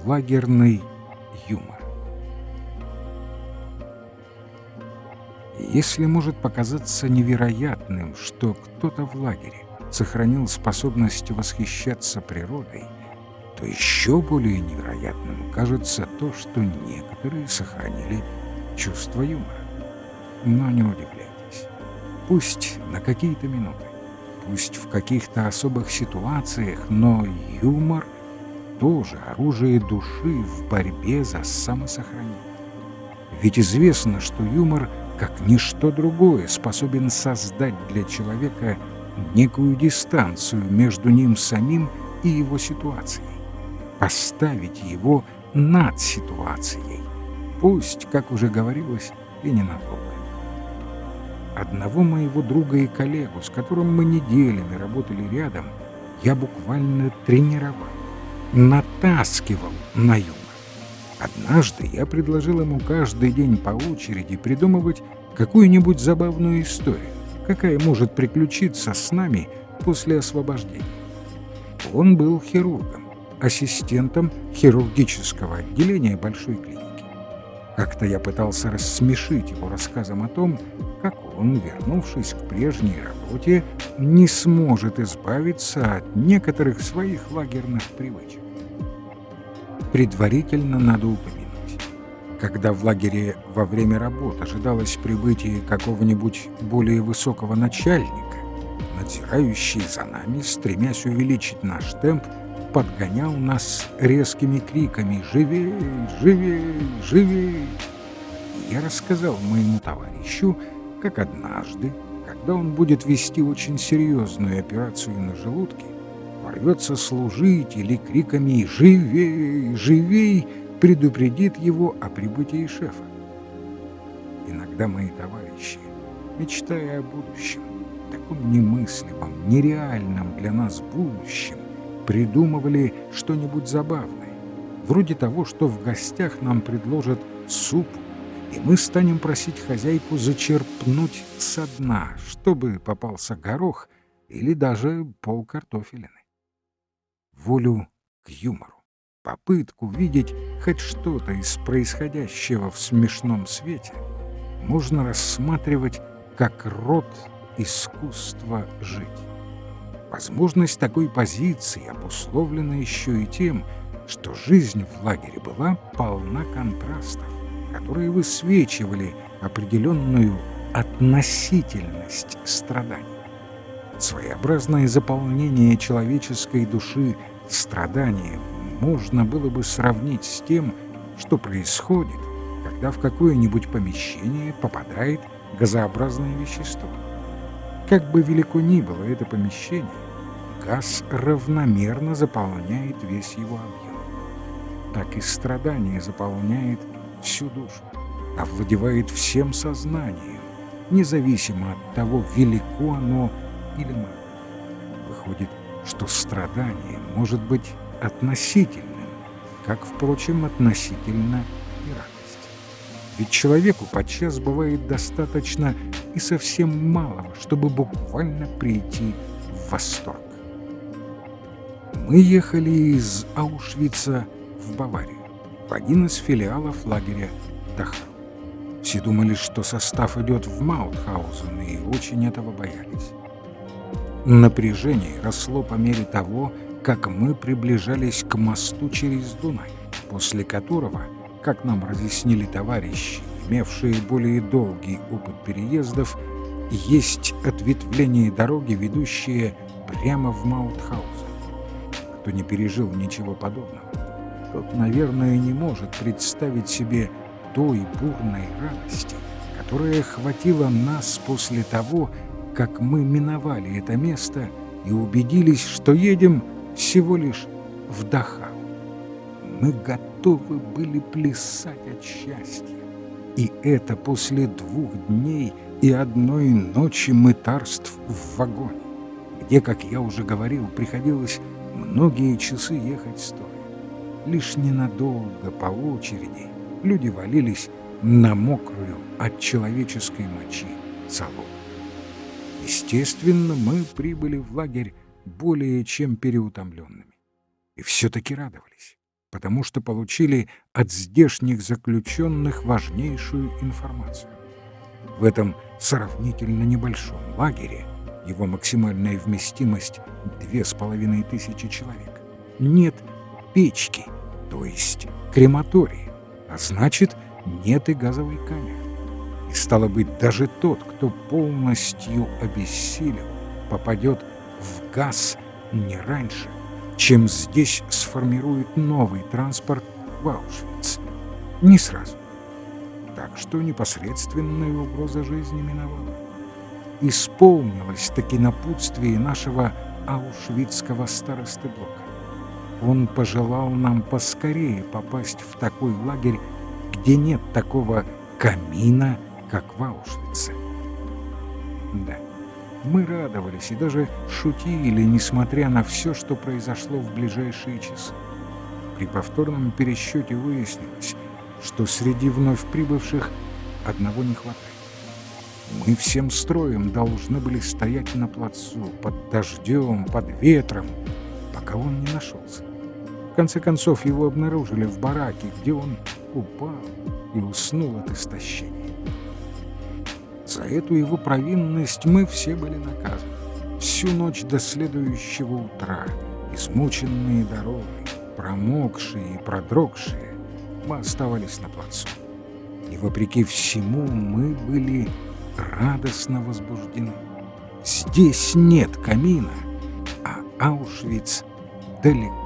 лагерный юмор. Если может показаться невероятным, что кто-то в лагере сохранил способность восхищаться природой, то еще более невероятным кажется то, что некоторые сохранили чувство юмора. Но не удивляйтесь. Пусть на какие-то минуты, пусть в каких-то особых ситуациях, но юмор тоже оружие души в борьбе за самосохранение. Ведь известно, что юмор, как ничто другое, способен создать для человека некую дистанцию между ним самим и его ситуацией, поставить его над ситуацией, пусть, как уже говорилось, и ненадолго. Одного моего друга и коллегу, с которым мы неделями работали рядом, я буквально тренировал, натаскивал на юмор. Однажды я предложил ему каждый день по очереди придумывать какую-нибудь забавную историю, какая может приключиться с нами после освобождения. Он был хирургом, ассистентом хирургического отделения большой клиники. Как-то я пытался рассмешить его рассказом о том, как он, вернувшись к прежней работе, не сможет избавиться от некоторых своих лагерных привычек. Предварительно надо упомянуть, когда в лагере во время работ ожидалось прибытие какого-нибудь более высокого начальника, надзирающий за нами, стремясь увеличить наш темп, подгонял нас резкими криками «Живей! Живей! Живей!». И я рассказал моему товарищу, как однажды, когда он будет вести очень серьезную операцию на желудке, ворвется служитель и криками «Живей! Живей!» предупредит его о прибытии шефа. Иногда мои товарищи, мечтая о будущем, таком немыслимом, нереальном для нас будущем, придумывали что-нибудь забавное, вроде того, что в гостях нам предложат суп, и мы станем просить хозяйку зачерпнуть со дна, чтобы попался горох или даже полкартофелины. Волю к юмору, попытку видеть хоть что-то из происходящего в смешном свете можно рассматривать как род искусства жить. Возможность такой позиции обусловлена еще и тем, что жизнь в лагере была полна контрастов, которые высвечивали определенную относительность страданий. Своеобразное заполнение человеческой души страданием можно было бы сравнить с тем, что происходит, когда в какое-нибудь помещение попадает газообразное вещество. Как бы велико ни было это помещение, газ равномерно заполняет весь его объем. Так и страдание заполняет всю душу, овладевает всем сознанием, независимо от того, велико оно или мало. Выходит, что страдание может быть относительным, как, впрочем, относительно и радость. Ведь человеку подчас бывает достаточно и совсем малого, чтобы буквально прийти в восторг. Мы ехали из Аушвица в Баварию, в один из филиалов лагеря Дахау. Все думали, что состав идет в Маутхаузен, и очень этого боялись. Напряжение росло по мере того, как мы приближались к мосту через Дунай, после которого, как нам разъяснили товарищи, имевшие более долгий опыт переездов, есть ответвление дороги, ведущее прямо в Маутхаузен. Кто не пережил ничего подобного, тот, наверное, не может представить себе той бурной радости, которая охватила нас после того, как мы миновали это место и убедились, что едем всего лишь в Дахау. Мы готовы были плясать от счастья. И это после 2 дней и 1 ночи мытарств в вагоне, где, как я уже говорил, приходилось многие часы ехать стоя. Лишь ненадолго по очереди люди валились на мокрую от человеческой мочи солому. Естественно, мы прибыли в лагерь более чем переутомленными. И все-таки радовались, потому что получили от здешних заключенных важнейшую информацию. В этом сравнительно небольшом лагере, его максимальная вместимость 2500 человек, нет печки, то есть крематория, а значит, нет и газовой камеры. И стало быть, даже тот, кто полностью обессилел, попадет в газ не раньше, чем здесь сформируют новый транспорт в Аушвиц. Не сразу. Так что непосредственная угроза жизни миновала. Исполнилось таки напутствие нашего аушвицкого старосты Блока. Он пожелал нам поскорее попасть в такой лагерь, где нет такого камина, как в Аушвице. Да, мы радовались и даже шутили, несмотря на все, что произошло в ближайшие часы. При повторном пересчете выяснилось, что среди вновь прибывших одного не хватает. Мы всем строем должны были стоять на плацу, под дождем, под ветром, пока он не нашелся. В конце концов, его обнаружили в бараке, где он упал и уснул от истощения. За эту его провинность мы все были наказаны. Всю ночь до следующего утра, измученные дорогой, промокшие и продрогшие, мы оставались на плацу. И вопреки всему мы были радостно возбуждены. Здесь нет камина, а Аушвиц далеко.